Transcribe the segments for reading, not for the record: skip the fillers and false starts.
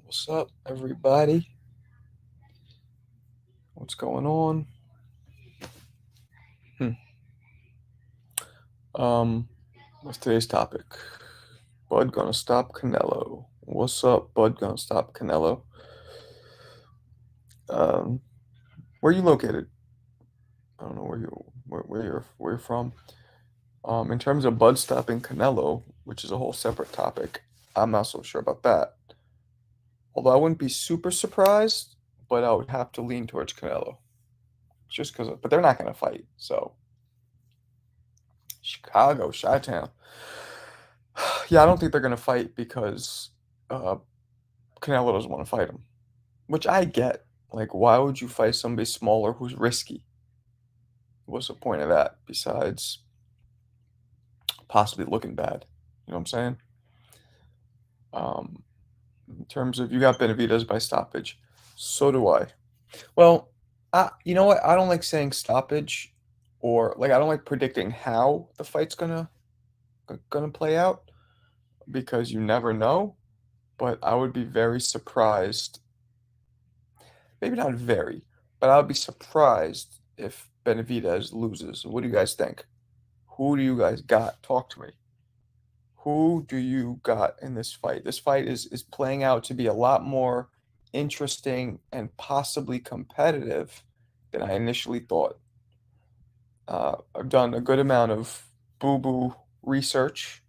What's up, everybody? What's going on? Hmm. Um, what's today's topic? Bud gonna stop Canelo. What's up, Bud gonna stop Canelo? Um, where you located? I don't know where you're from. In terms of Bud stopping Canelo, which is a whole separate topic, I'm not so sure about that. Although I wouldn't be super surprised, but I would have to lean towards Canelo, just because. But they're not gonna fight, so Chicago, Chi-Town. Yeah, I don't think they're gonna fight because uh, Canelo doesn't want to fight him, which I get. Like, why would you fight somebody smaller who's risky? What's the point of that besides possibly looking bad? You know what I'm saying? Um, in terms of you got Benavidez by stoppage, so do I. Well, you know what? I don't like saying stoppage, or like I don't like predicting how the fight's gonna play out because you never know. But I would be very surprised, maybe not very, but I would be surprised if Benavidez loses. What do you guys think? Who do you guys got? Talk to me. Who do you got in this fight? This fight is playing out to be a lot more interesting and possibly competitive than I initially thought. I've done a good amount of boo boo research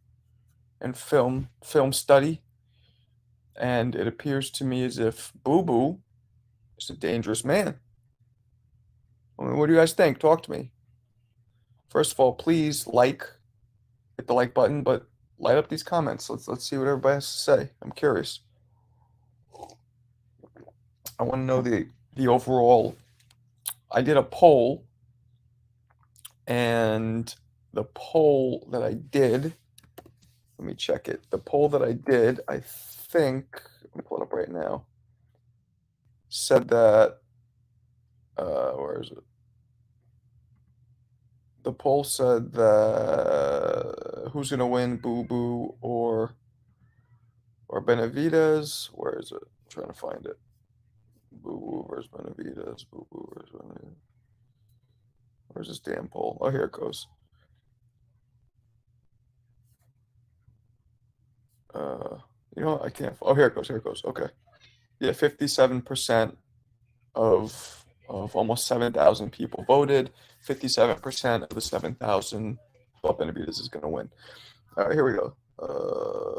and film study, and it appears to me as if Boo Boo is a dangerous man. I mean, what do you guys think? Talk to me. First of all, please hit the like button, but light up these comments. Let's see what everybody has to say. I'm curious. I want to know the overall. I did a poll, and the poll that I did. Let me check it. The poll that I did, I think. Let me pull it up right now. Said that. Where is it? The poll said that who's gonna win, Boo Boo or Benavidez? Where is it? I'm trying to find it. Boo Boo versus Benavidez. Boo Boo versus Benavidez. Where's this damn poll? Oh, here it goes. Uh, you know what? I can't. Oh, here it goes. Here it goes. Okay. Yeah, 57% of almost 7,000 people voted. 57% of the 7,000 thought Benavidez is gonna win. All right, here we go.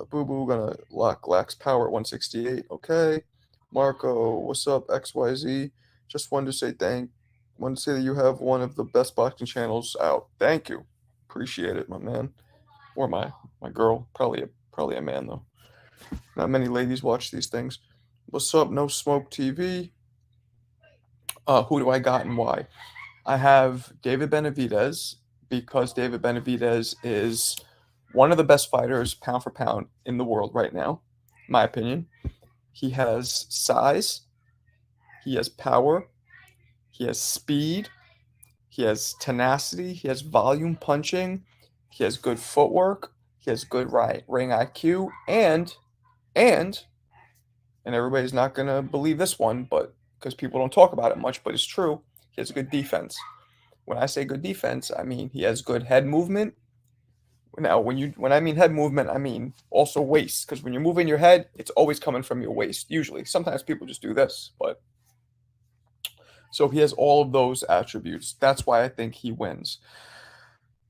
Boo Boo gonna lock Lax Power at 168. Okay. Marco, what's up? XYZ. Just wanted to say that you have one of the best boxing channels out. Thank you. Appreciate it, my man. Or my girl. Probably a man though. Not many ladies watch these things. What's up? No Smoke TV. Who do I got and why? I have David Benavidez because David Benavidez is one of the best fighters pound for pound in the world right now, my opinion. He has size, he has power, he has speed, he has tenacity, he has volume punching, he has good footwork, he has good ring IQ, and and everybody's not gonna believe this one, but because people don't talk about it much, but it's true, he has a good defense. When I say good defense, I mean he has good head movement. Now, when I mean head movement, I mean also waist, because when you're moving your head, it's always coming from your waist. Usually, sometimes people just do this, but so he has all of those attributes. That's why I think he wins.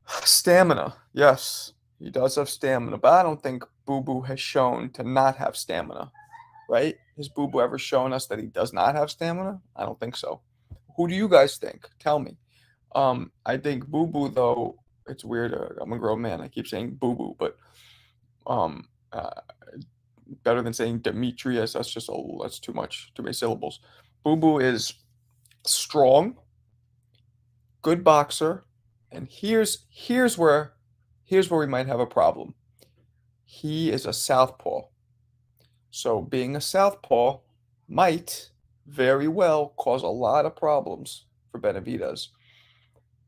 Stamina, yes, he does have stamina, but I don't think Boo Boo has shown to not have stamina. Right? Has Boo Boo ever shown us that he does not have stamina? I don't think so. Who do you guys think? Tell me. I think Boo Boo though. It's weird. I'm a grown man. I keep saying Boo Boo, but um, uh, better than saying Demetrius. That's too much. Too many syllables. Boo Boo is strong, good boxer, and here's where we might have a problem. He is a southpaw, so being a southpaw might very well cause a lot of problems for Benavidez.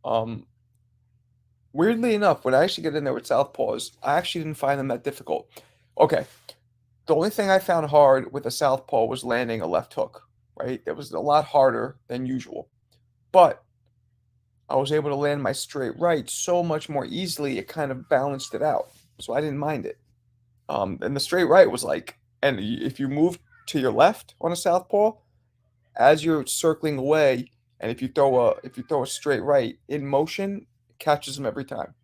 Um, Weirdly enough, when I actually get in there with southpaws, I actually didn't find them that difficult. Okay, The only thing I found hard with a southpaw was landing a left hook, right? It was a lot harder than usual. But I was able to land my straight right so much more easily, it kind of balanced it out. So I didn't mind it. And the straight right was like, and if you move to your left on a southpaw, as you're circling away, and if you throw a straight right in motion, it catches him every time.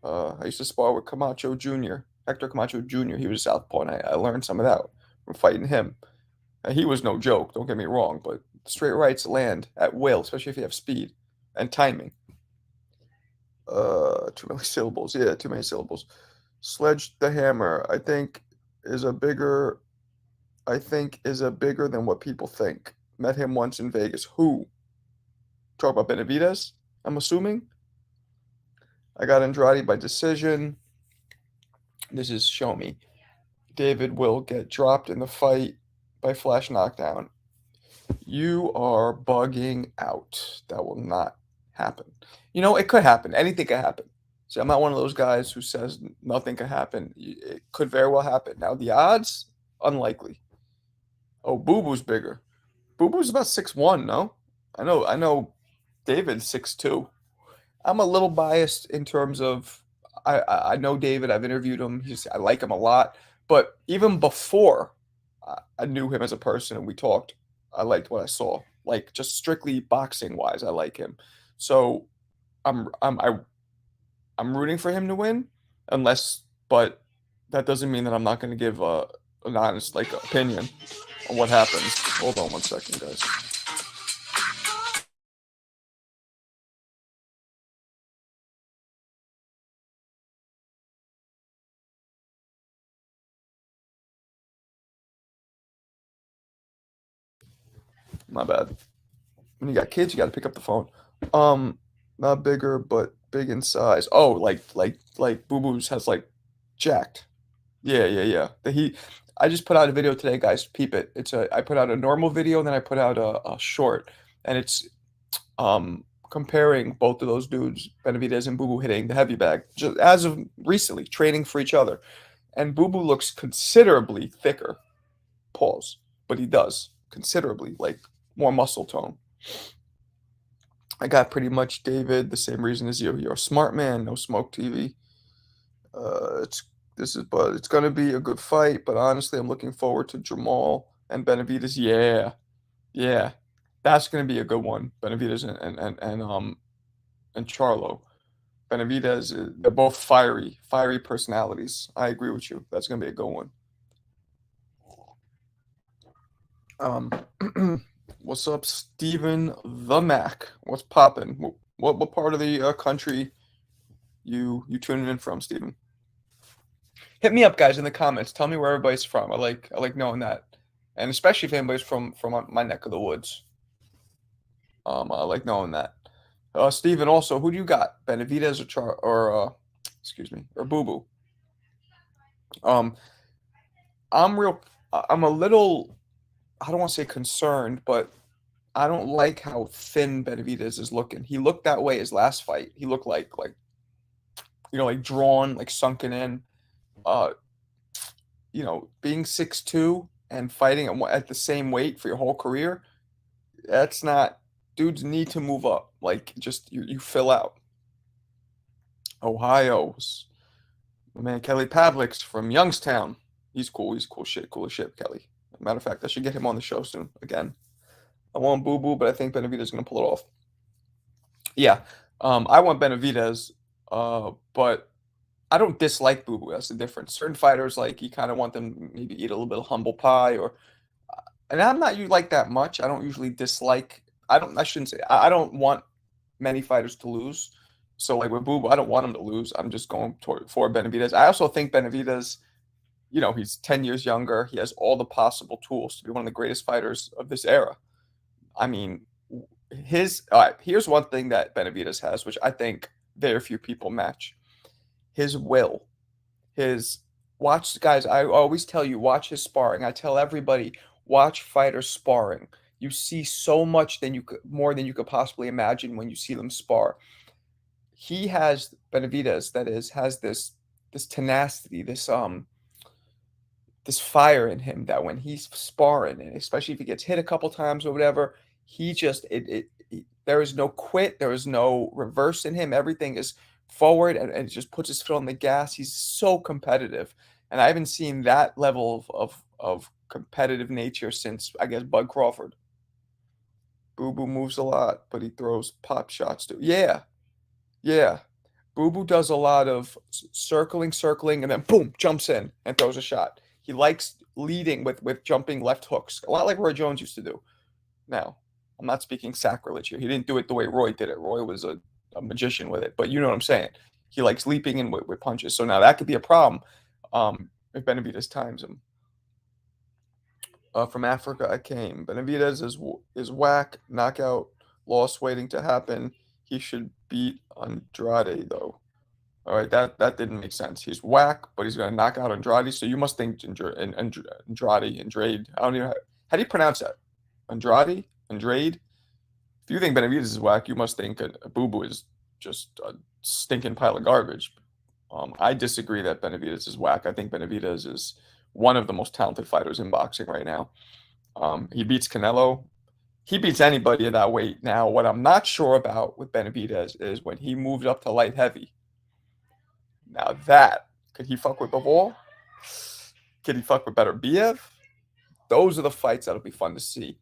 I used to spar with Camacho Jr., Hector Camacho Jr. He was a southpaw, and I learned some of that from fighting him. He was no joke, don't get me wrong, but straight rights land at will, especially if you have speed and timing. Too many syllables. Yeah, too many syllables. Sledge the Hammer, is a bigger, is a bigger than what people think. Met him once in Vegas. Who? Talk about Benavidez, I'm assuming. I got Andrade by decision. This is show me. David will get dropped in the fight by flash knockdown. You are bugging out. That will not happen. You know, it could happen. Anything could happen. See, I'm not one of those guys who says nothing could happen. It could very well happen. Now, the odds, unlikely. Oh, Boo Boo's bigger. Boo Boo's about 6'1", no? I know David's 6'2". I'm a little biased in terms of I know David. I've interviewed him. I like him a lot. But even before I knew him as a person and we talked, I liked what I saw. Like just strictly boxing wise, I like him. So I'm I'm I, I'm rooting for him to win, but that doesn't mean that I'm not going to give an honest like opinion on what happens. Hold on one second, guys. My bad. When you got kids, you got to pick up the phone. Um, Not bigger, but big in size. Oh, like Boo Boo's has like jacked. Yeah, yeah, yeah. I just put out a video today, guys. Peep it. I put out a normal video and then I put out a short, and it's comparing both of those dudes, Benavidez and Boo Boo, hitting the heavy bag just as of recently, training for each other. And Boo Boo looks considerably thicker. Pause, but he does considerably like more muscle tone. I got pretty much David, the same reason as you. You're a smart man, no smoke TV. It's but it's gonna be a good fight. But honestly, I'm looking forward to Jamal and Benavidez. Yeah, yeah, that's gonna be a good one. Benavidez and Charlo. Benavidez, they're both fiery personalities. I agree with you. That's gonna be a good one. Um, what's up, Steven the Mac? What's poppin'? What part of the country you tuning in from, Steven? Hit me up, guys, in the comments. Tell me where everybody's from. I like knowing that, and especially if anybody's from my neck of the woods. I like knowing that. Steven, also, who do you got? Benavidez excuse me, or Boo Boo? Um, I'm real. I'm a little. I don't want to say concerned, but I don't like how thin Benavidez is looking. He looked that way his last fight. He looked like like drawn, like sunken in. Uh, being 6'2" and fighting at the same weight for your whole career, that's not. Dudes need to move up. Like just you fill out. Ohio's my man Kelly Pavlik's from Youngstown. He's cool. He's cool shit. Cool as shit, Kelly. Matter of fact, I should get him on the show soon again. I want Boo Boo, but I think Benavidez is gonna pull it off. Yeah, I want Benavidez, but I don't dislike Boo Boo. That's the difference. Certain fighters, like you kind of want them maybe eat a little bit of humble pie, and I'm not you like that much. I don't usually dislike. I don't. I shouldn't say. I don't want many fighters to lose. So like with Boo Boo, I don't want him to lose. I'm just going for Benavidez. I also think Benavidez, he's 10 years younger. He has all the possible tools to be one of the greatest fighters of this era. I mean, all right, here's one thing that Benavidez has, which I think very few people match. His will. His watch guys, I always tell you, watch his sparring. I tell everybody, watch fighters sparring. You see so much more than you could possibly imagine when you see them spar. He has Benavidez, that is, has this tenacity, this this fire in him that when he's sparring, and especially if he gets hit a couple times or whatever, he just there is no quit, there is no reverse in him. Everything is forward, and just puts his foot on the gas. He's so competitive, and I haven't seen that level of competitive nature since, I guess, Bud Crawford. Boo Boo moves a lot, but he throws pop shots too. Yeah, yeah. Boo Boo does a lot of circling, and then boom, jumps in and throws a shot. He likes leading with jumping left hooks, a lot like Roy Jones used to do. Now, I'm not speaking sacrilege here. He didn't do it the way Roy did it. Roy was a magician with it, but you know what I'm saying. He likes leaping in with punches. So now that could be a problem if Benavidez times him. From Africa, I came. Benavidez is whack, knockout, loss waiting to happen. He should beat Andrade though. All right, that didn't make sense. He's whack, but he's gonna knock out Andrade. So you must think Andrade. I don't even how do you pronounce that? Andrade. If you think Benavidez is whack, you must think a Boo Boo is just a stinking pile of garbage. I disagree that Benavidez is whack. I think Benavidez is one of the most talented fighters in boxing right now. He beats Canelo. He beats anybody at that weight. Now, what I'm not sure about with Benavidez is when he moved up to light heavy. Now that, could he fuck with Bivol? Could he fuck with Beterbiev? Those are the fights that'll be fun to see.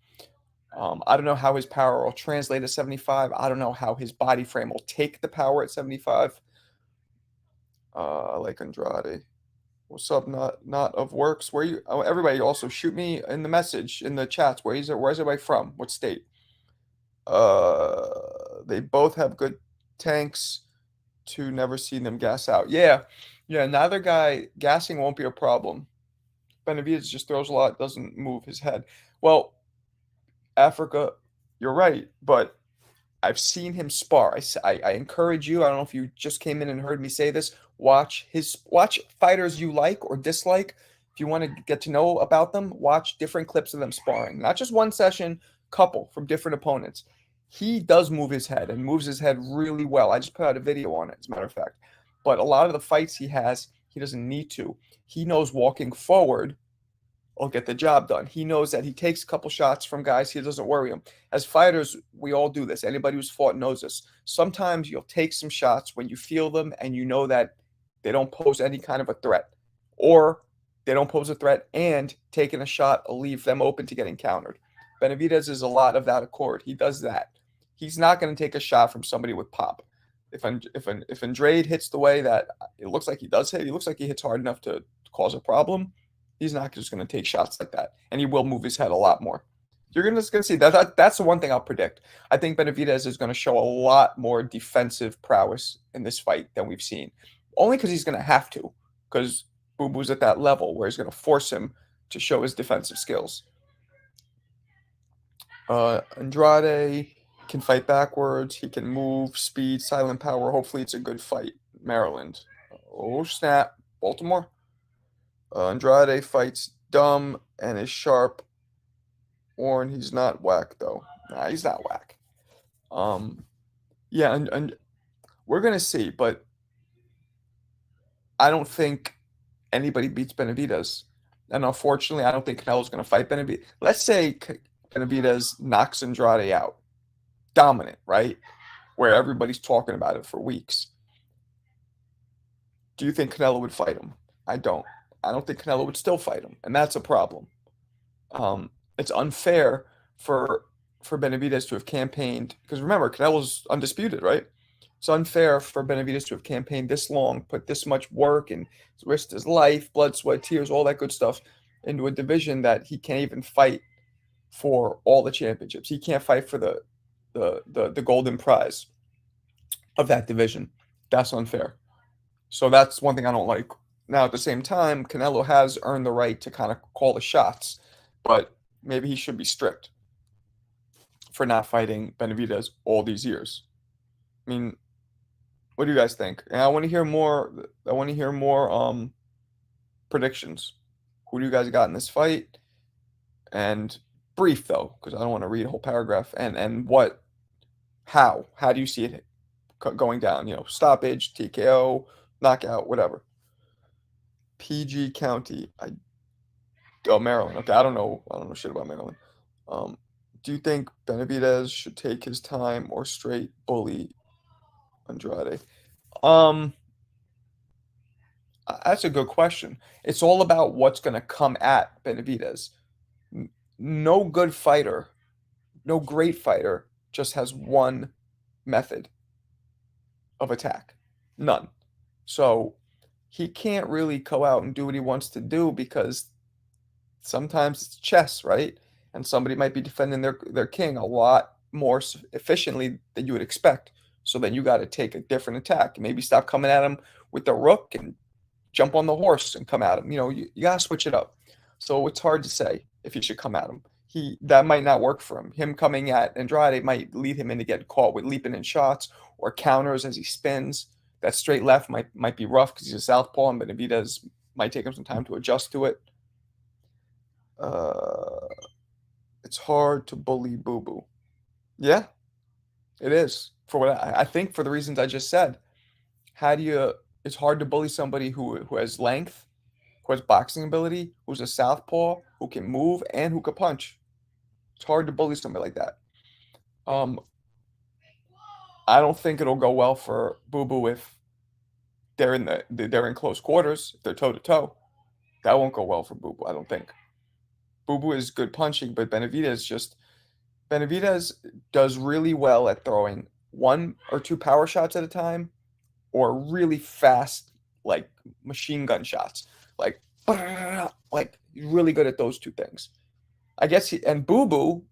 I don't know how his power will translate at 75. I don't know how his body frame will take the power at 75. I like Andrade. What's up? Not of works. Where you? Oh, everybody also shoot me in the message in the chats. Where's everybody from? What state? They both have good tanks. To never see them gas out. Yeah, yeah. Neither guy gassing won't be a problem. Benavidez just throws a lot, doesn't move his head. Well, Africa, you're right, but I've seen him spar. I encourage you. I don't know if you just came in and heard me say this. Watch fighters you like or dislike. If you want to get to know about them, watch different clips of them sparring. Not just one session, couple from different opponents. He does move his head and moves his head really well. I just put out a video on it, as a matter of fact. But a lot of the fights he has, he doesn't need to. He knows walking forward will get the job done. He knows that he takes a couple shots from guys. He doesn't worry them. As fighters, we all do this. Anybody who's fought knows this. Sometimes you'll take some shots when you feel them and you know that they don't pose any kind of a threat. Or they don't pose a threat and taking a shot will leave them open to getting countered. Benavidez is a lot of that accord. He does that. He's not going to take a shot from somebody with pop. If Andrade hits the way that it looks like he does hit, he looks like he hits hard enough to cause a problem. He's not just going to take shots like that, and he will move his head a lot more. You're just going to see that's the one thing I'll predict. I think Benavidez is going to show a lot more defensive prowess in this fight than we've seen, only because he's going to have to, because Boo Boo's at that level where he's going to force him to show his defensive skills. Andrade can fight backwards. He can move, speed, silent power. Hopefully, it's a good fight. Maryland. Oh, snap. Baltimore. Andrade fights dumb and is sharp. Warren, he's not whack, though. Nah, he's not whack. Yeah, and we're going to see, but I don't think anybody beats Benavidez. And unfortunately, I don't think Canelo's going to fight Benavidez. Let's say Benavidez knocks Andrade out. Dominant, right? Where everybody's talking about it for weeks. Do you think Canelo would fight him? I don't. I don't think Canelo would still fight him, and that's a problem. It's unfair for Benavidez to have campaigned, because remember, Canelo's undisputed, right? It's unfair for Benavidez to have campaigned this long, put this much work and risked his life, blood, sweat, tears, all that good stuff into a division that he can't even fight for all the championships. He can't fight for the golden prize of that division. That's unfair. So that's one thing I don't like. Now, at the same time, Canelo has earned the right to kind of call the shots, but maybe he should be strict for not fighting Benavidez all these years. I mean, what do you guys think? And I want to hear more. I want to hear more predictions. Who do you guys got in this fight? And brief though, because I don't want to read a whole paragraph. And what? How do you see it going down? You know, stoppage, TKO, knockout, whatever. PG County. Oh, Maryland. Okay, I don't know. I don't know shit about Maryland. Um, do you think Benavidez should take his time or straight bully Andrade? Um, that's a good question. It's all about what's going to come at Benavidez. N- No good fighter, no great fighter just has one method of attack. None. So he can't really go out and do what he wants to do because sometimes it's chess, right? And somebody might be defending their king a lot more efficiently than you would expect. So then you got to take a different attack. Maybe stop coming at him with the rook and jump on the horse and come at him. You got to switch it up. So it's hard to say if you should come at him. That might not work for him. Him coming at Andrade might lead him into getting caught with leaping in shots or counters as he spins. That straight left might be rough because he's a southpaw, and Benavidez might take him some time to adjust to it. Uh, it's hard to bully Boo Boo. Yeah, it is. For what I think, for the reasons I just said. How do you? It's hard to bully somebody who has length, who has boxing ability, who's a southpaw, who can move and who can punch. It's hard to bully somebody like that. Um, I don't think it'll go well for Boo Boo if they're in close quarters, if they're toe to toe. That won't go well for Boo Boo, I don't think. Boo Boo is good punching, but Benavidez does really well at throwing one or two power shots at a time or really fast, like machine gun shots. Like, like really good at those two things. I guess and Boo Boo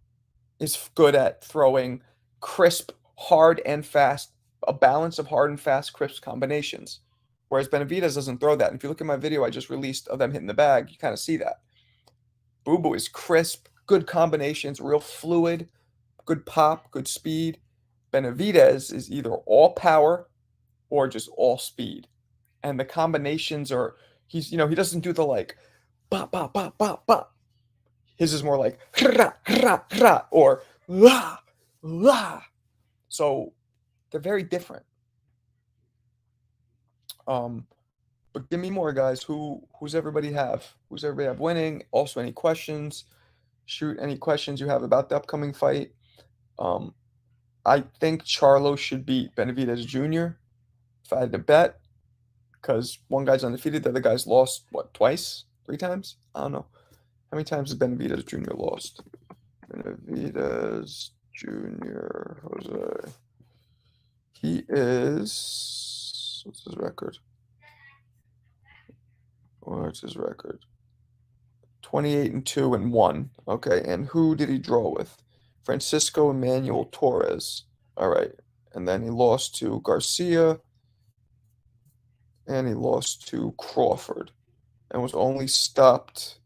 is good at throwing crisp, hard, and fast, a balance of hard and fast, crisp combinations. Whereas Benavidez doesn't throw that. And if you look at my video I just released of them hitting the bag, you kind of see that. Boo Boo is crisp, good combinations, real fluid, good pop, good speed. Benavidez is either all power or just all speed. And the combinations are he doesn't do the like bop bop bop bop bop. His is more like hra, hra, hra, or la la. So they're very different. Um, but give me more guys. Who's everybody have? Who's everybody have winning? Also, any questions? Shoot any questions you have about the upcoming fight. Um, I think Charlo should beat Benavidez Jr. if I had to bet, because one guy's undefeated, the other guy's lost, what, twice? Three times? I don't know. How many times has Benavidez Jr. lost? Benavidez Jr. Jose. He is. What's his record? What's his record? 28-2 and 1. Okay, and who did he draw with? Francisco Emmanuel Torres. All right. And then he lost to Garcia and he lost to Crawford and was only stopped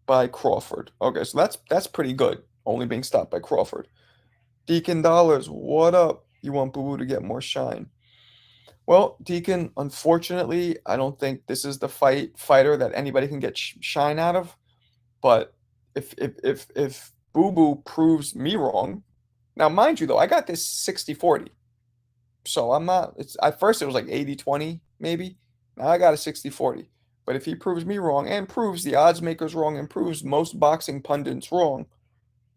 by Crawford. Okay, so that's pretty good. Only being stopped by Crawford. Deacon Dollars, what up? You want Boo Boo to get more shine? Well, Deacon, unfortunately, I don't think this is the fighter that anybody can get shine out of. But if Boo Boo proves me wrong, now mind you though, I got this 60-40. So I'm not it's at first it was like 80-20 maybe. Now I got a 60-40. But if he proves me wrong and proves the odds makers wrong and proves most boxing pundits wrong,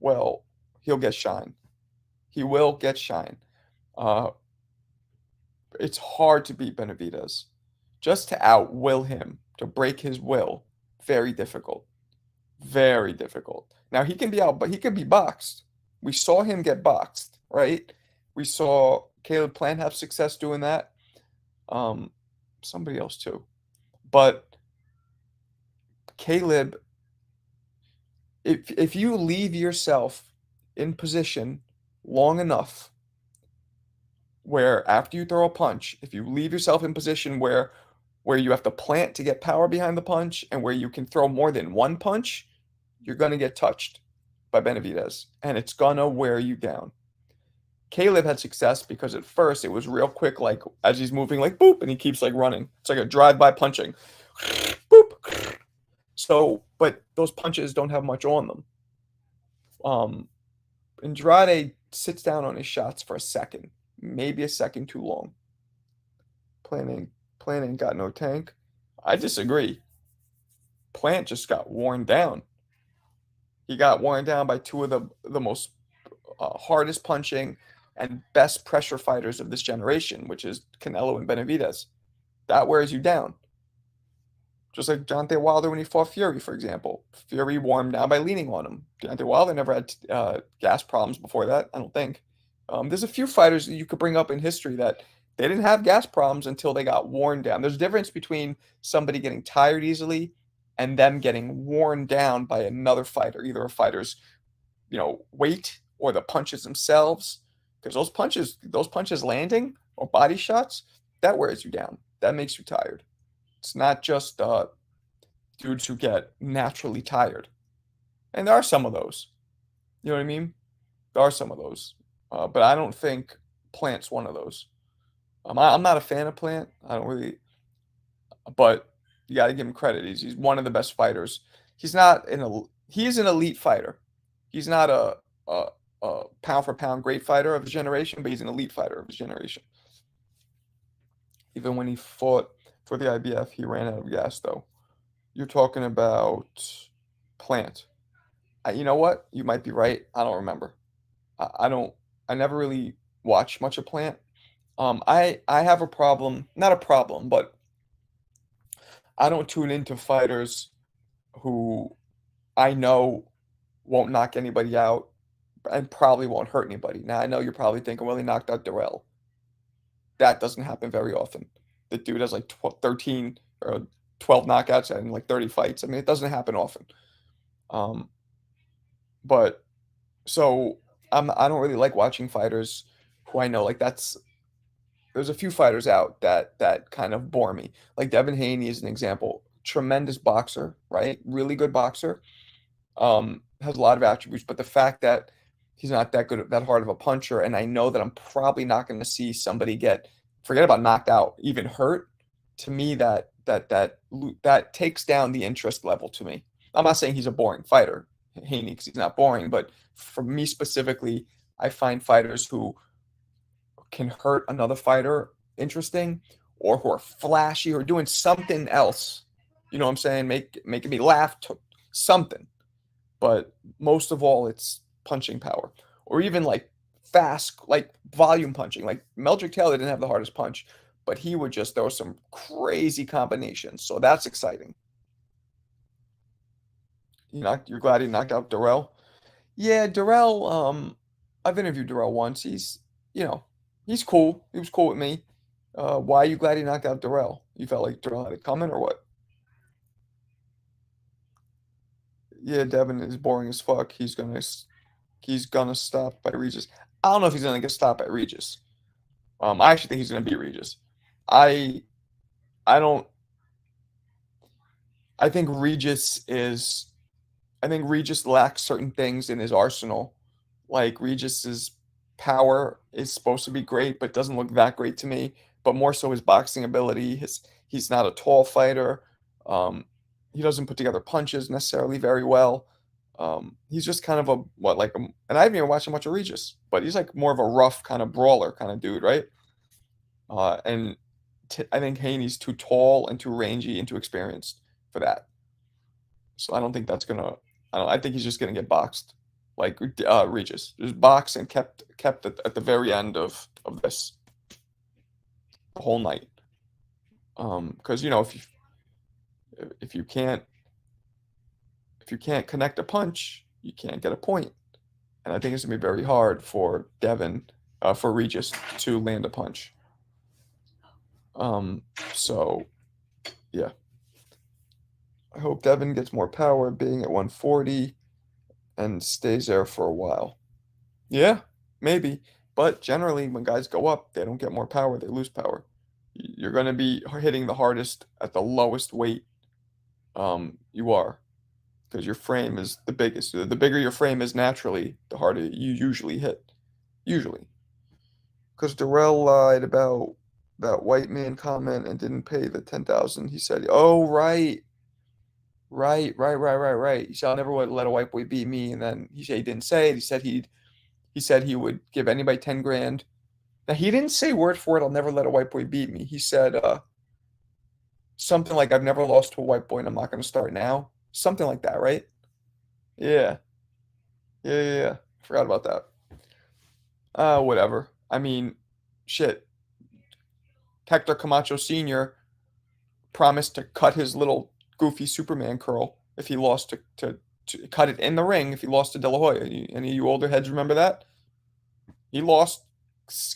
well, he'll get shine. He will get shine. Uh, it's hard to beat Benavidez. Just to outwill him, to break his will, very difficult. Very difficult. Now he can be out, but he can be boxed. We saw him get boxed, right? We saw Caleb Plant have success doing that. Um, somebody else too. But Caleb, if you leave yourself in position long enough where after you throw a punch, if you leave yourself in position where you have to plant to get power behind the punch and where you can throw more than one punch, you're going to get touched by Benavidez and it's going to wear you down. Caleb had success because at first it was real quick, like as he's moving, like boop, and he keeps like running. It's like a drive-by punching. Boop. So, but those punches don't have much on them. Um, Andrade sits down on his shots for a second, maybe a second too long. Planning got no tank. I disagree. Plant just got worn down. He got worn down by two of the most hardest punching and best pressure fighters of this generation, which is Canelo and Benavidez. That wears you down. Just like Deontay Wilder when he fought Fury, for example. Fury wore him down by leaning on him. Deontay Wilder never had gas problems before that, I don't think. There's a few fighters that you could bring up in history that they didn't have gas problems until they got worn down. There's a difference between somebody getting tired easily and them getting worn down by another fighter, either a fighter's, weight or the punches themselves. Because those punches landing or body shots, that wears you down. That makes you tired. It's not just dudes who get naturally tired. And there are some of those. You know what I mean? There are some of those. But I don't think Plant's one of those. I'm not a fan of Plant. I don't really, but you got to give him credit. He's one of the best fighters. He's an elite fighter. He's not a pound for pound great fighter of his generation, but he's an elite fighter of his generation. Even when he fought for the IBF, he ran out of gas, though. You're talking about Plant. You know what? You might be right. I don't remember. I don't. I never really watched much of Plant. I have a problem. Not a problem, but I don't tune into fighters who I know won't knock anybody out and probably won't hurt anybody. Now I know you're probably thinking, well, he knocked out Darrell. That doesn't happen very often. The dude has like 13 or 12 knockouts and like 30 fights. I mean, it doesn't happen often. Um, but so I don't really like watching fighters who I know like there's a few fighters out that kind of bore me. Like Devin Haney is an example. Tremendous boxer, right? Really good boxer. Has a lot of attributes, but the fact that he's not that good, that hard of a puncher, and I know that I'm probably not going to see somebody forget about knocked out, even hurt. To me, that takes down the interest level to me. I'm not saying he's a boring fighter, Haney, because he's not boring, but for me specifically, I find fighters who can hurt another fighter interesting, or who are flashy or doing something else. You know what I'm saying? Making me laugh, something. But most of all, it's punching power, or even like fast, like volume punching. Like Meldrick Taylor didn't have the hardest punch, but he would just throw some crazy combinations. So that's exciting. You're glad he knocked out Darrell? Yeah, Darrell. I've interviewed Darrell once. You know, he's cool. He was cool with me. Why are you glad he knocked out Darrell? You felt like Darrell had it coming, or what? Yeah, Devin is boring as fuck. He's gonna stop by Regis. I don't know if he's gonna get stopped by Regis. I actually think he's gonna beat Regis. I I don't. I think Regis is. I think Regis lacks certain things in his arsenal. Like Regis's power is supposed to be great, but doesn't look that great to me. But more so his boxing ability. He's not a tall fighter. Um, he doesn't put together punches necessarily very well. He's just kind of a what like and I haven't even watched much of Regis, but he's like more of a rough kind of brawler kind of dude, right? And I think Haney's too tall and too rangy and too experienced for that. So I don't think that's gonna. I think he's just gonna get boxed, like Regis, just boxed and kept at the very end of this the whole night. Because if you can't connect a punch, you can't get a point, and I think it's gonna be very hard for for Regis to land a punch. Um, so yeah, I hope Devin gets more power, being at 140, and stays there for a while. Yeah, maybe. But generally, when guys go up, they don't get more power, they lose power. You're going to be hitting the hardest at the lowest weight you are, because your frame is the biggest. The bigger your frame is naturally, the harder you usually hit. Usually. Because Darrell lied about that white man comment and didn't pay the 10,000. He said, "Oh, right. Right. He said, I'll never let a white boy beat me." And then he said he didn't say it. He said he would give anybody 10 grand. Now he didn't say word for it, "I'll never let a white boy beat me." He said, Something like I've never lost to a white boy and I'm not going to start now. Something like that, right? Yeah. Yeah. Forgot about that. Whatever. I mean, shit. Hector Camacho Sr. promised to cut his little goofy Superman curl if he lost to cut it in the ring if he lost to De La Hoya. Any of you older heads remember that? He lost,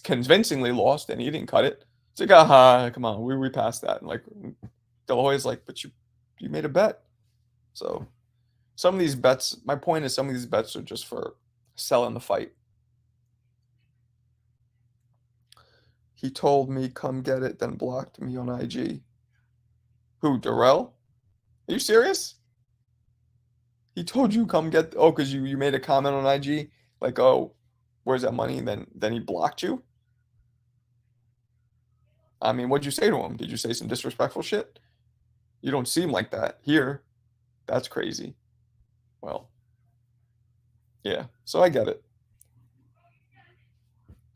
convincingly lost, and he didn't cut it. It's like, come on, we passed that. And like, De La Hoya's like, but you made a bet. So some of these bets, my point is, some of these bets are just for selling the fight. He told me, come get it, then blocked me on IG. Who, Darrell? Are you serious? He told you come get, oh, because you made a comment on IG, like, oh, where's that money? And then he blocked you? I mean, what'd you say to him? Did you say some disrespectful shit? You don't seem like that here. That's crazy. Well, yeah, so I get it.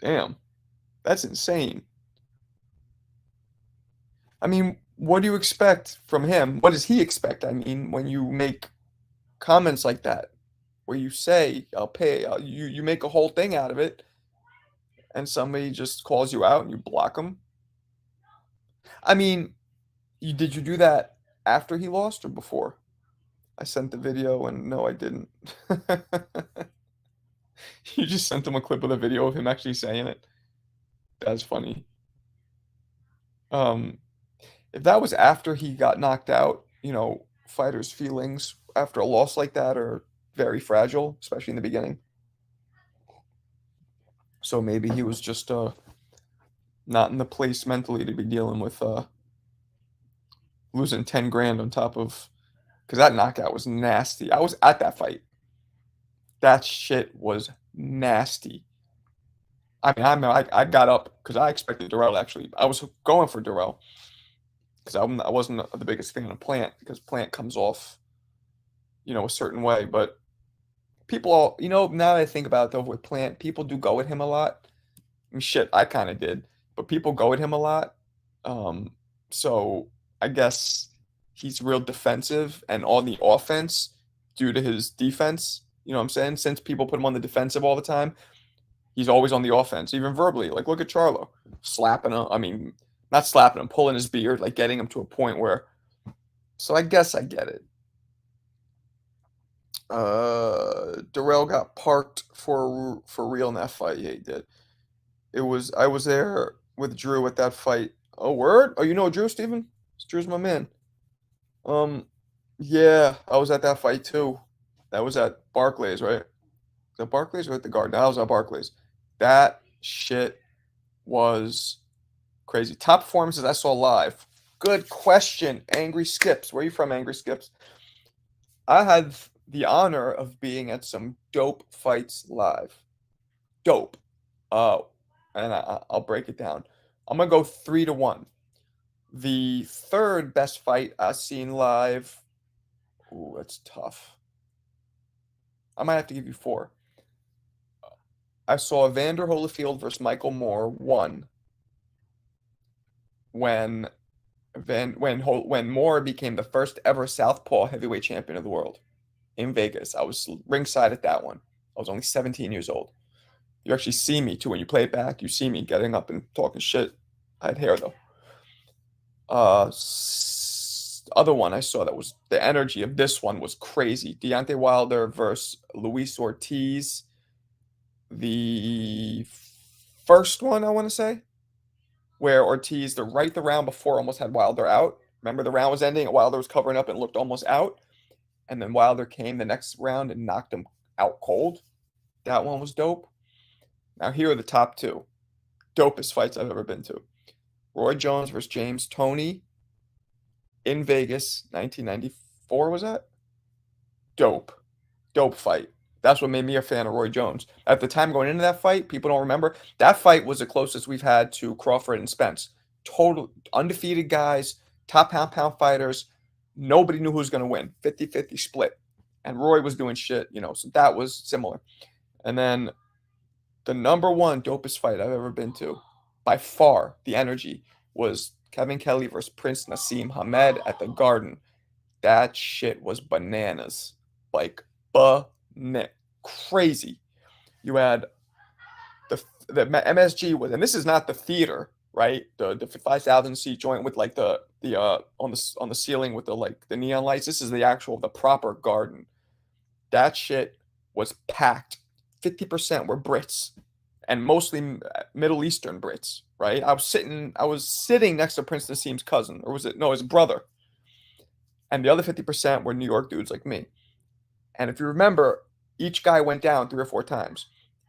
Damn, that's insane. I mean, what do you expect from him? What does he expect? I mean, when you make comments like that, where you say, I'll pay, you make a whole thing out of it, and somebody just calls you out and you block them. I mean, did you do that after he lost or before? I sent the video and no, I didn't. You just sent him a clip of the video of him actually saying it. That's funny. Um, if that was after he got knocked out, fighters' feelings after a loss like that are very fragile, especially in the beginning. So maybe he was just not in the place mentally to be dealing with losing 10 grand on top of, because that knockout was nasty. I was at that fight. That shit was nasty. I mean, I got up because I expected Darrell actually. I was going for Darrell because I wasn't the biggest fan of Plant because Plant comes off, a certain way. But people all, now that I think about it though, with Plant, people do go at him a lot. I mean, shit, I kind of did, but people go at him a lot. Um, so I guess he's real defensive and on the offense due to his defense. You know what I'm saying? Since people put him on the defensive all the time, he's always on the offense, even verbally. Like, look at Charlo, slapping him. I mean, not slapping him, pulling his beard, like getting him to a point where. So I guess I get it. Darrell got parked for real in that fight. Yeah, he did. I was there with Drew at that fight. Oh, word? Oh, you know Drew, Steven? Drew's my man. Um, yeah, I was at that fight too. That was at Barclays, right? The Barclays or at the Garden? I was at Barclays. That shit was crazy. Top performances I saw live. Good question, Angry Skips. Where are you from, Angry Skips? I had the honor of being at some dope fights live. Dope. And I'll break it down. I'm gonna go 3-1. The third best fight I've seen live. Ooh, that's tough. I might have to give you 4. I saw Evander Holyfield versus Michael Moore 1 when when Moore became the first ever Southpaw heavyweight champion of the world in Vegas. I was ringside at that one. I was only 17 years old. You actually see me too when you play it back. You see me getting up and talking shit. I had hair though. Other one I saw that was the energy of this one was crazy. Deontay Wilder versus Luis Ortiz. The first one I want to say, where Ortiz the round before almost had Wilder out. Remember the round was ending and Wilder was covering up and looked almost out, and then Wilder came the next round and knocked him out cold. That one was dope. Now here are the top 2 dopest fights I've ever been to. Roy Jones versus James Toney in Vegas, 1994 was that? Dope. Dope fight. That's what made me a fan of Roy Jones. At the time going into that fight, people don't remember, that fight was the closest we've had to Crawford and Spence. Total undefeated guys, top pound fighters. Nobody knew who was going to win. 50-50 split. And Roy was doing shit, so that was similar. And then the number 1 dopest fight I've ever been to, by far, the energy was Kevin Kelly versus Prince Nassim Hamed at the Garden. That shit was bananas. Like, crazy. You had the MSG was, and this is not the theater, right? The 5,000 seat joint with like the on the ceiling with the neon lights. This is the proper Garden. That shit was packed. 50% were Brits, and mostly Middle Eastern Brits, right? I was sitting next to Prince Nassim's cousin, or was it no, his brother, and the other 50% were New York dudes like me. And if you remember, each guy went down 3 or 4 times.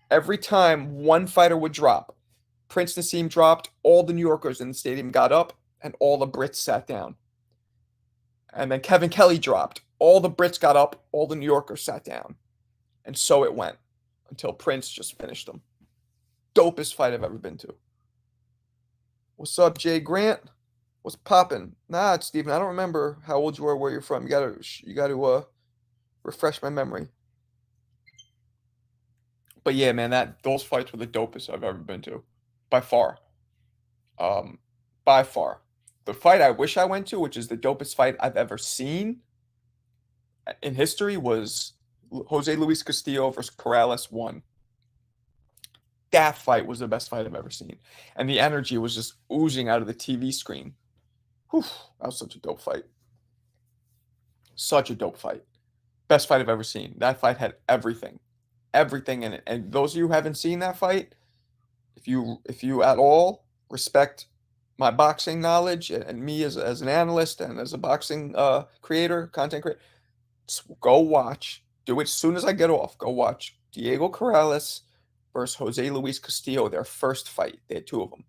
Every time one fighter would drop, Prince Nassim dropped, all the New Yorkers in the stadium got up, and all the Brits sat down. And then Kevin Kelly dropped. All the Brits got up, all the New Yorkers sat down. And so it went until Prince just finished them. Dopest fight I've ever been to. What's up, Jay Grant? What's poppin'? Nah, it's Steven. I don't remember how old you are, where you're from. You gotta refresh my memory. But yeah, man, those fights were the dopest I've ever been to, by far. Um, by far. The fight I wish I went to, which is the dopest fight I've ever seen in history, was Jose Luis Castillo versus Corrales 1. That fight was the best fight I've ever seen, and the energy was just oozing out of the TV screen. Whew, that was such a dope fight. Such a dope fight. Best fight I've ever seen. That fight had everything in it. And those of you who haven't seen that fight, if you at all respect my boxing knowledge and me as an analyst and as a boxing content creator, go watch. Do it as soon as I get off. Go watch Diego Corrales versus Jose Luis Castillo, their first fight. They had 2 of them.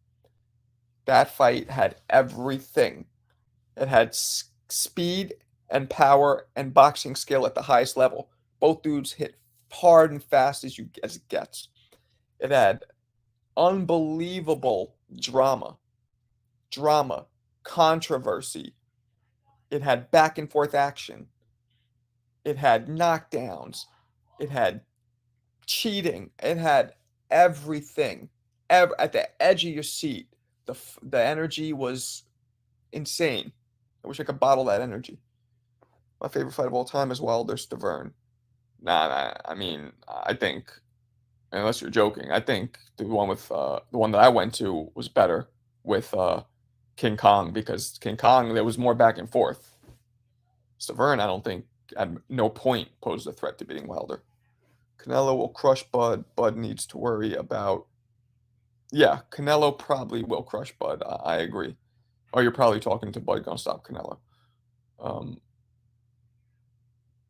That fight had everything. It had speed and power and boxing skill at the highest level. Both dudes hit hard and fast as it gets. It had unbelievable drama, controversy. It had back and forth action. It had knockdowns. It had cheating. It had everything. At the edge of your seat. The energy was insane. I wish I could bottle that energy. My favorite fight of all time is Wilder Stavern. Nah. I mean, I think, unless you're joking, I think the one that I went to was better with King Kong, because King Kong, there was more back and forth. Stavern, I don't think at no point posed a threat to beating Wilder. Canelo will crush Bud. Bud needs to worry about. Yeah, Canelo probably will crush Bud. I agree. Oh, you're probably talking to Bud gonna stop Canelo.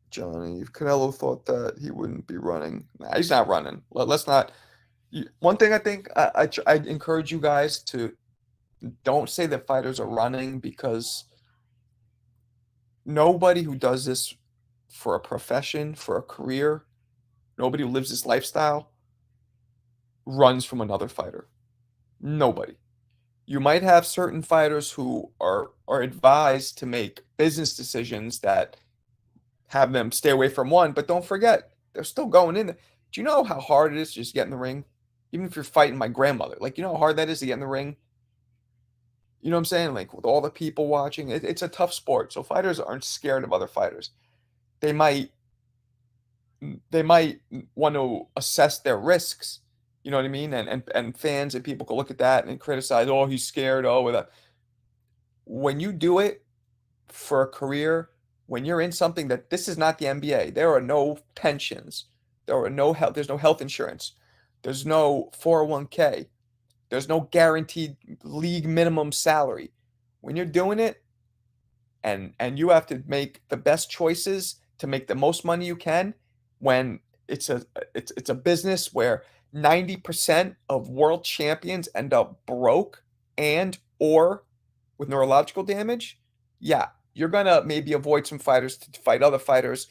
Johnny, if Canelo thought that, he wouldn't be running. Nah, he's not running. Let's not. One thing I think I encourage you guys to don't say that fighters are running, because nobody who does this for a profession, for a career, nobody who lives this lifestyle runs from another fighter. Nobody. You might have certain fighters who are advised to make business decisions that have them stay away from one, but don't forget, they're still going in there. Do you know how hard it is to just get in the ring? Even if you're fighting my grandmother, like, you know how hard that is to get in the ring? You know what I'm saying? Like, with all the people watching, it's a tough sport. So fighters aren't scared of other fighters. They might want to assess their risks. You know what I mean? And fans and people can look at that and criticize, oh, he's scared, oh, with that. When you do it for a career, when you're in something that this is not the NBA, there are no pensions, there's no health insurance, there's no 401k, there's no guaranteed league minimum salary. When you're doing it, and you have to make the best choices to make the most money you can, when it's a business where 90% of world champions end up broke and or with neurological damage, yeah, you're gonna maybe avoid some fighters to fight other fighters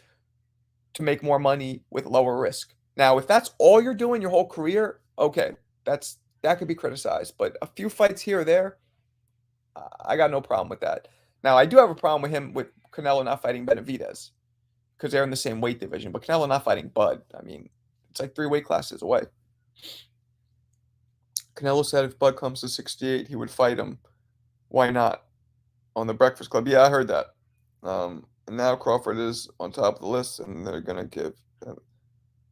to make more money with lower risk. Now, if that's all you're doing your whole career, okay, that could be criticized. But a few fights here or there, I got no problem with that. Now, I do have a problem with Canelo not fighting Benavidez, because they're in the same weight division. But Canelo not fighting Bud, I mean, it's like 3 weight classes away. Canelo said if Bud comes to 68, he would fight him. Why not? On the Breakfast Club. Yeah, I heard that. And now Crawford is on top of the list, and they're gonna give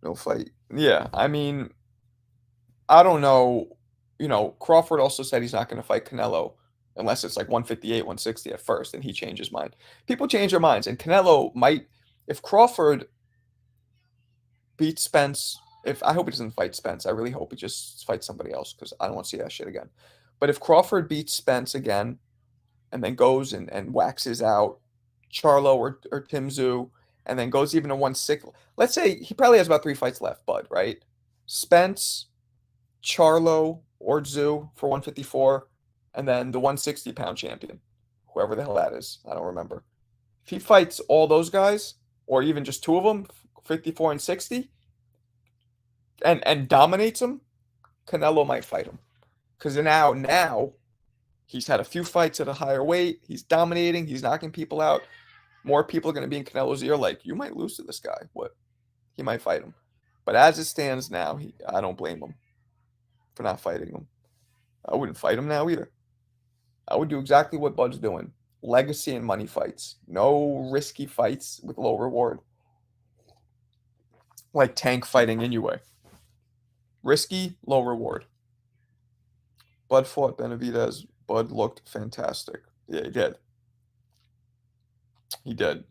no fight. Yeah, I mean, I don't know. Crawford also said he's not going to fight Canelo unless it's like 158, 160 at first, and he changed his mind. People change their minds, and Canelo might, if Crawford beats Spence, if I hope he doesn't fight Spence, I really hope he just fights somebody else because I don't want to see that shit again. But if Crawford beats Spence again and then goes and waxes out Charlo or Tim Tszyu and then goes even to 160, let's say he probably has about 3 fights left, Bud, right? Spence, Charlo or Tszyu for 154, and then the 160-pound champion, whoever the hell that is. I don't remember. If he fights all those guys, or even just two of them, 54 and 60, and dominates them, Canelo might fight him. Because now he's had a few fights at a higher weight. He's dominating. He's knocking people out. More people are going to be in Canelo's ear like, you might lose to this guy. What? He might fight him. But as it stands now, I don't blame him for not fighting him. I wouldn't fight him now either. I would do exactly what Bud's doing. Legacy and money fights. No risky fights with low reward. Like Tank fighting Inoue. Risky, low reward. Bud fought Benavidez. Bud looked fantastic. Yeah, he did. He did.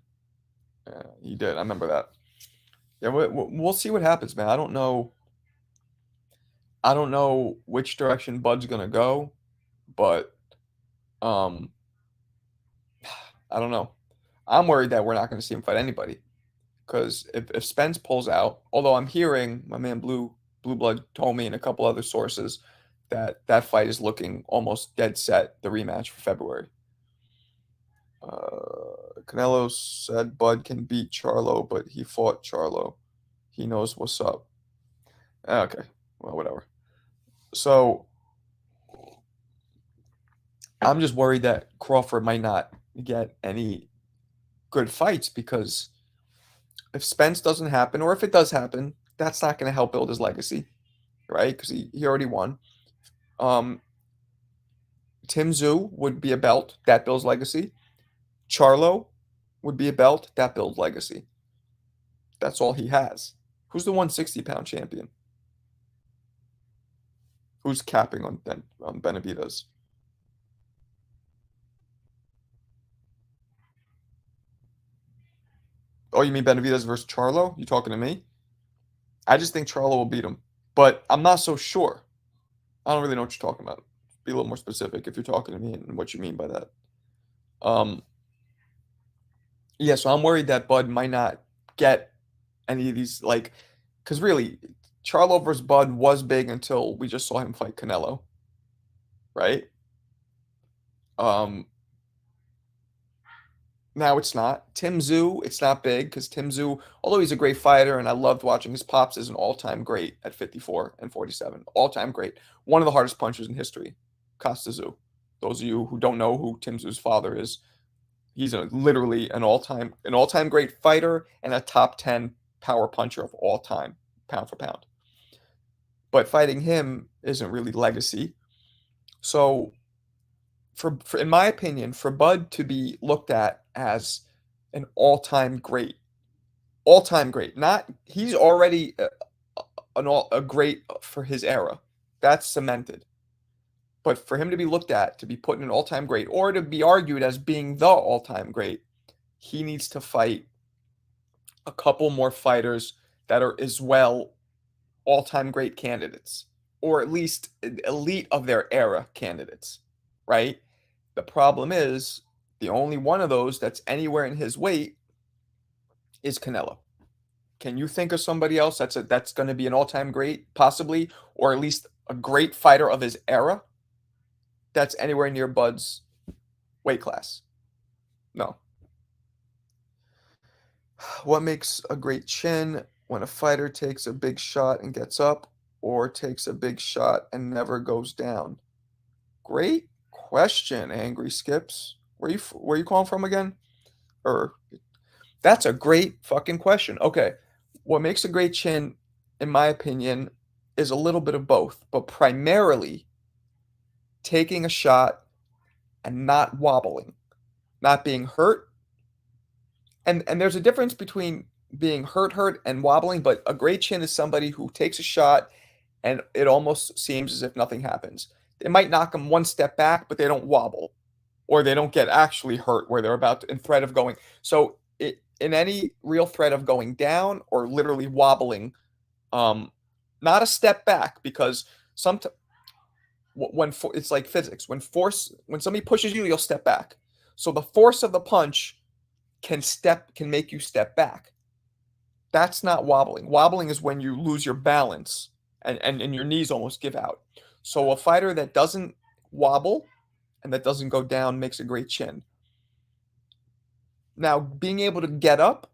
He did. I remember that. Yeah, we'll see what happens, man. I don't know. I don't know which direction Bud's gonna go, but um, I don't know. I'm worried that we're not going to see him fight anybody because if Spence pulls out, although I'm hearing my man Blue Blood told me and a couple other sources that that fight is looking almost dead set, the rematch for February. Canelo said Bud can beat Charlo, but he fought Charlo. He knows what's up. Okay, well, whatever. So I'm just worried that Crawford might not get any good fights because if Spence doesn't happen, or if it does happen, that's not going to help build his legacy, right? Because he already won. Um, Tim Tszyu would be a belt that builds legacy. Charlo would be a belt that builds legacy. That's all he has. Who's the 160-pound champion? Who's capping on Benavidez? Oh, you mean Benavidez versus Charlo? You talking to me? I just think Charlo will beat him, but I'm not so sure. I don't really know what you're talking about. Be a little more specific if you're talking to me and what you mean by that. Um, yeah, so I'm worried that Bud might not get any of these, like, because really, Charlo versus Bud was big until we just saw him fight Canelo, right? Um, Now it's not. Tim Tszyu, it's not big because Tim Tszyu, although he's a great fighter and I loved watching his pops, is an all-time great at 54 and 47. All-time great. One of the hardest punchers in history, Costa Tszyu. Those of you who don't know who Tim Tszyu's father is, he's literally an all-time great fighter and a top 10 power puncher of all time, pound for pound. But fighting him isn't really legacy. So for in my opinion, for Bud to be looked at as an all-time great, not he's already a great for his era. That's cemented. But for him to be looked at to be put in an all-time great or to be argued as being the all-time great, he needs to fight a couple more fighters that are as well all-time great candidates or at least elite of their era candidates, right? The problem is the only one of those that's anywhere in his weight is Canelo. Can you think of somebody else that's going to be an all-time great, possibly, or at least a great fighter of his era that's anywhere near Bud's weight class? No. What makes a great chin? When a fighter takes a big shot and gets up, or takes a big shot and never goes down? Great question, Angry Skips. Where you calling from again? Or that's a great fucking question. Okay. What makes a great chin, in my opinion, is a little bit of both, but primarily taking a shot and not wobbling, not being hurt. And there's a difference between being hurt and wobbling, but a great chin is somebody who takes a shot and it almost seems as if nothing happens. It might knock them one step back, but they don't wobble or they don't get actually hurt where they're about to, in threat of going. So in any real threat of going down or literally wobbling, um, not a step back because sometimes it's like physics. When somebody pushes you, you'll step back. So the force of the punch can make you step back. That's not wobbling. Wobbling is when you lose your balance and your knees almost give out. So a fighter that doesn't wobble and that doesn't go down makes a great chin. Now, being able to get up,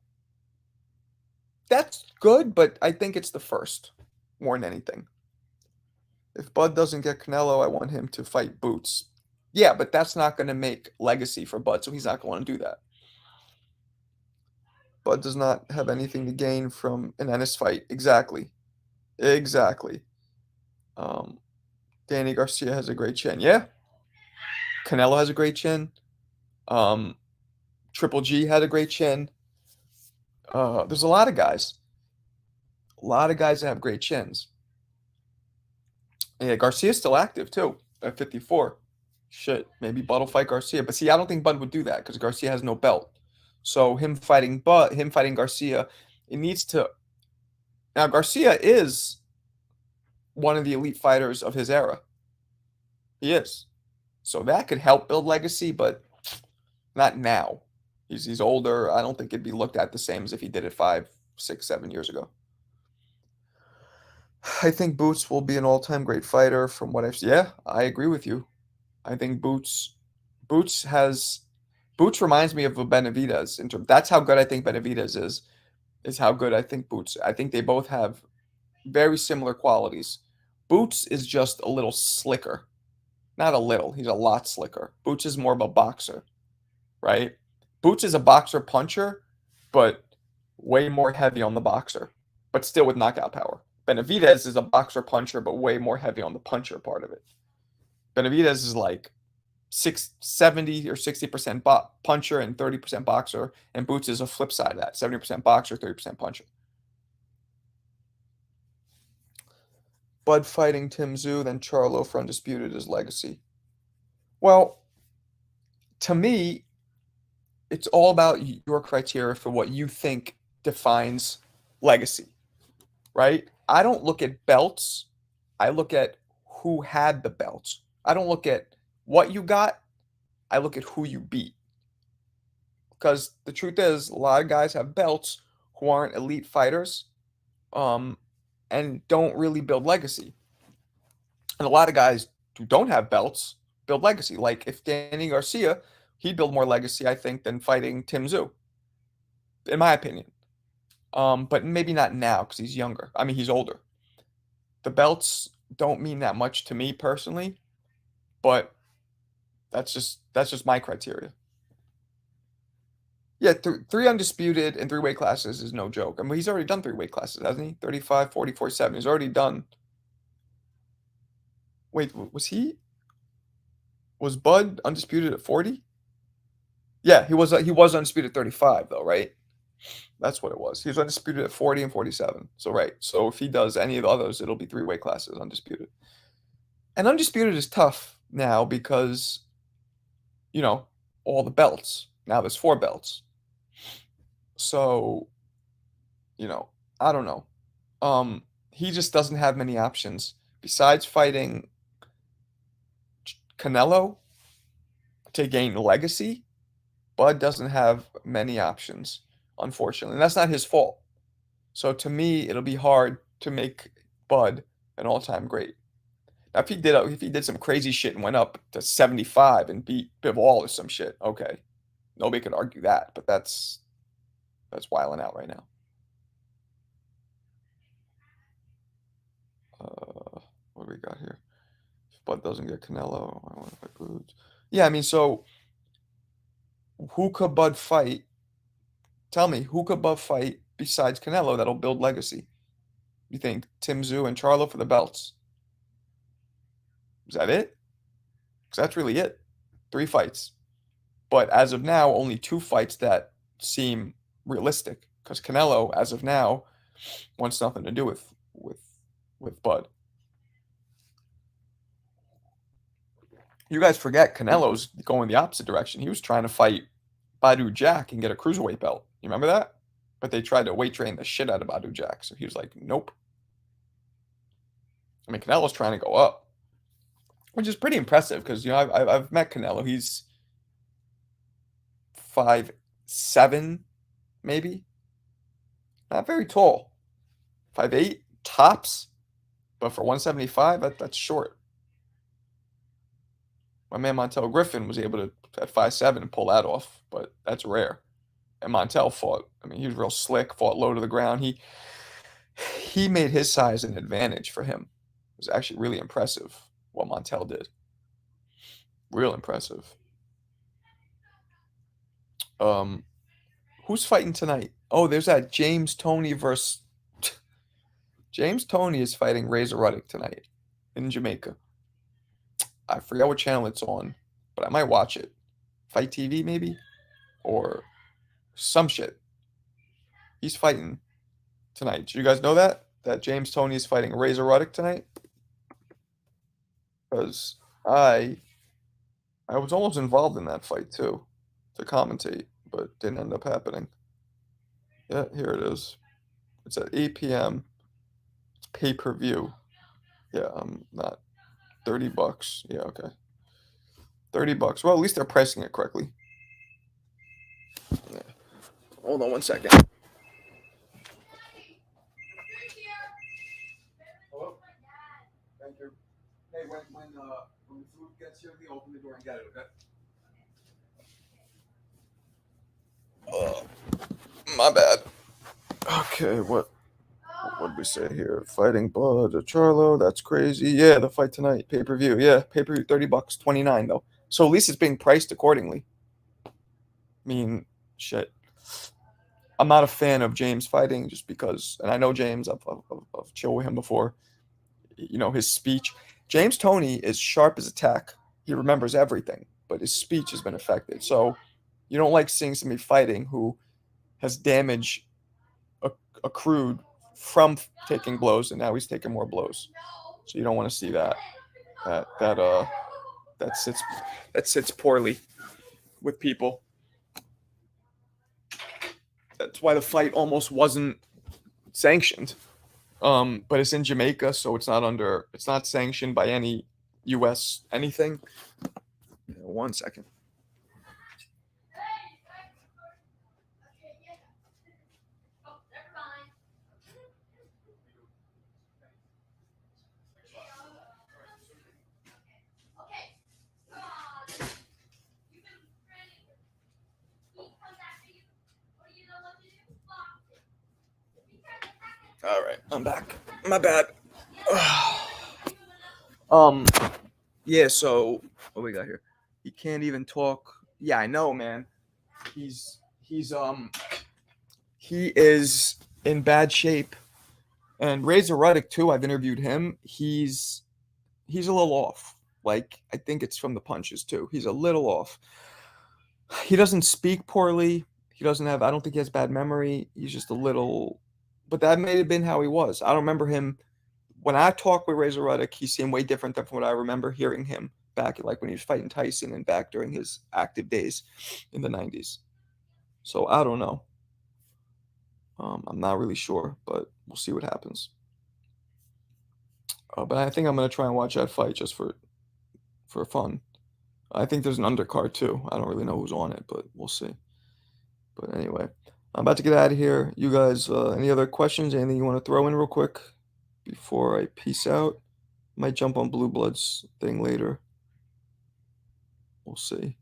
that's good, but I think it's the first more than anything. If Bud doesn't get Canelo, I want him to fight Boots. Yeah, but that's not going to make legacy for Bud, so he's not going to want to do that. Bud does not have anything to gain from an Ennis fight. Exactly. Exactly. Danny Garcia has a great chin. Yeah. Canelo has a great chin. Triple G had a great chin. There's a lot of guys. A lot of guys that have great chins. Yeah, Garcia's still active too at 54. Shit, maybe Bud will fight Garcia. But see, I don't think Bud would do that because Garcia has no belt. So him fighting Garcia, it needs to. Now Garcia is one of the elite fighters of his era. He is. So that could help build legacy, but not now. He's older. I don't think it'd be looked at the same as if he did it 5, 6, 7 years ago. I think Boots will be an all-time great fighter from what I've seen. Yeah, I agree with you. I think Boots has Boots reminds me of a Benavidez. That's how good I think Benavidez is how good I think Boots. I think they both have very similar qualities. Boots is just a little slicker. Not a little, he's a lot slicker. Boots is more of a boxer, right? Boots is a boxer puncher, but way more heavy on the boxer, but still with knockout power. Benavidez is a boxer puncher, but way more heavy on the puncher part of it. Benavidez is like 70 or 60% puncher and 30% boxer, and Boots is a flip side of that, 70% boxer, 30% puncher. Bud fighting Tim Tszyu, then Charlo for undisputed is legacy. Well, to me, it's all about your criteria for what you think defines legacy, right? I don't look at belts. I look at who had the belts. I don't look at what you got. I look at who you beat. Because the truth is, a lot of guys have belts who aren't elite fighters, and don't really build legacy. And a lot of guys who don't have belts build legacy. Like if Danny Garcia, he'd build more legacy, I think, than fighting Tim Tszyu, in my opinion. But maybe not now because he's younger. I mean, he's older. The belts don't mean that much to me personally, but that's just my criteria. Yeah, three undisputed in 3 weight classes is no joke. I mean, he's already done 3 weight classes, hasn't he? 35, 44, 7. He's already done. Wait, was Bud undisputed at 40? Yeah, he was undisputed at 35 though, right? That's what it was. He was undisputed at 40 and 47. So right. So if he does any of the others, it'll be 3 weight classes undisputed. And undisputed is tough now because all the belts. Now there's 4 belts. So, I don't know. He just doesn't have many options besides fighting Canelo to gain legacy. Bud doesn't have many options, unfortunately. And that's not his fault. So to me, it'll be hard to make Bud an all-time great. Now, if he did some crazy shit and went up to 75 and beat Bivol or some shit, okay, nobody could argue that. But that's wilding out right now. What do we got here? If Bud doesn't get Canelo, I want to fight Boots. Yeah, I mean, so who could Bud fight? Tell me, who could Bud fight besides Canelo that'll build legacy? You think Tim Tszyu and Charlo for the belts? Is that it? Because that's really it. 3 fights. But as of now, only 2 fights that seem realistic because Canelo, as of now, wants nothing to do with Bud. You guys forget Canelo's going the opposite direction. He was trying to fight Badu Jack and get a cruiserweight belt. You remember that? But they tried to weight train the shit out of Badu Jack. So he was like, nope. I mean, Canelo's trying to go up, which is pretty impressive because, I've met Canelo. He's 5'7", maybe. Not very tall. 5'8", tops. But for 175, that's short. My man Montel Griffin was able to, at 5'7", pull that off, but that's rare. And Montel fought. I mean, he was real slick, fought low to the ground. He made his size an advantage for him. It was actually really impressive what Montel did. Real impressive. Who's fighting tonight? Oh, there's that James Toney versus James Toney is fighting Razor Ruddock tonight in Jamaica. I forget what channel it's on, but I might watch it. Fight TV maybe, or some shit. He's fighting tonight. Did you guys know that James Toney is fighting Razor Ruddock tonight? Because I was almost involved in that fight too, to commentate, but didn't end up happening. Yeah, here it is. It's at 8 p.m. It's pay-per-view. Yeah, I'm not. $30. Yeah, okay. $30. Well, at least they're pricing it correctly. Yeah. Hold on one second. Hello? Thank you. Hey, when the food gets here, we open the door and get it, okay? My bad. Okay, what did we say here? Fighting Bud, Charlo, that's crazy. Yeah, the fight tonight, pay-per-view. Yeah, pay-per-view, $30, 29 though. So at least it's being priced accordingly. I mean, shit. I'm not a fan of James fighting just because, and I know James, I've chilled with him before. His speech. James Toney is sharp as a tack. He remembers everything, but his speech has been affected. So you don't like seeing somebody fighting who has damage accrued from taking blows, and now he's taking more blows. So you don't want to see that. That sits poorly with people. That's why the fight almost wasn't sanctioned. But it's in Jamaica, so it's not sanctioned by any U.S. anything. One second. All right, I'm back. My bad. Yeah. So what we got here? He can't even talk. Yeah, I know, man. He is in bad shape. And Razor Ruddock too. I've interviewed him. He's a little off. Like, I think it's from the punches too. He's a little off. He doesn't speak poorly. I don't think he has bad memory. He's just a little, but that may have been how he was. I don't remember him. When I talked with Razor Ruddock, he seemed way different than from what I remember hearing him back, like when he was fighting Tyson and back during his active days in the 90s. So I don't know. I'm not really sure, but we'll see what happens. But I think I'm going to try and watch that fight just for fun. I think there's an undercard too. I don't really know who's on it, but we'll see. But anyway, I'm about to get out of here. You guys, any other questions? Anything you want to throw in real quick before I peace out? Might jump on Blue Blood's thing later. We'll see.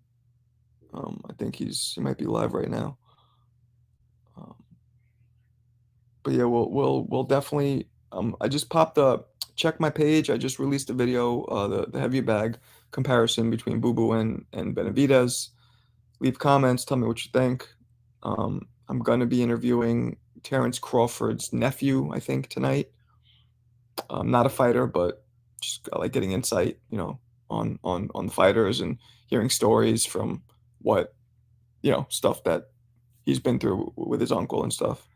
I think he might be live right now. But yeah, we'll definitely. I just popped up. Check my page. I just released a video, the heavy bag comparison between Boo Boo and Benavidez. Leave comments. Tell me what you think. I'm gonna be interviewing Terrence Crawford's nephew, I think, tonight. I'm not a fighter, but just I like getting insight. on fighters and hearing stories from what stuff that he's been through with his uncle and stuff.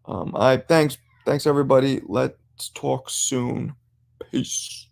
I thanks everybody. Let's talk soon. Peace.